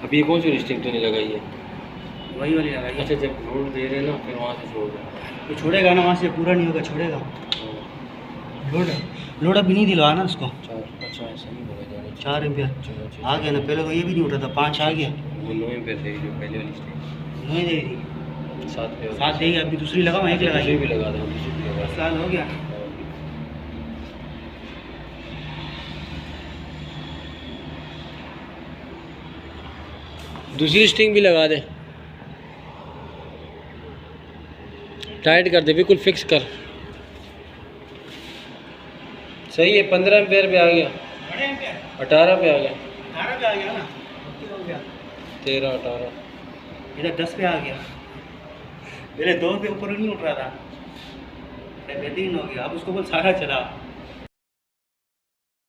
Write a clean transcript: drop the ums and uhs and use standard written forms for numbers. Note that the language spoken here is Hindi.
अभी कौन सी स्टिंग तूने लगाई है? वही वाली लगाई। अच्छा, जब लोड दे रहे ना फिर वहाँ से छोड़ रहे। तो छोड़ेगा ना, वहाँ से पूरा नहीं होगा, छोड़ेगा। लोड लोड अभी नहीं दिलवा ना उसको। अच्छा ऐसा नहीं बोला जाना। 4 एम्पियर आ गया ना, पहले तो ये भी नहीं उठा था, 5 आ गया। वो 9 एम्पियर देगी जो पहले वाली स्टिंग। नहीं दे रही, 7 देगी। अभी दूसरी लगाओ, एक लगाई भी लगा दो, दूसरी भी लगा दो। साल हो गया। दूसरी स्टिंग भी लगा दे, टाइट कर दे, बिल्कुल फिक्स कर। सही है, 15 एम्पियर पे आ गया, 18 पे आ गया, 18 पे आ गया ना, 13 18 इधर 10 पे आ गया। पहले 2 पे ऊपर नहीं उठ रहा था, बेहतरीन हो गया। अब उसको बोल सारा चला।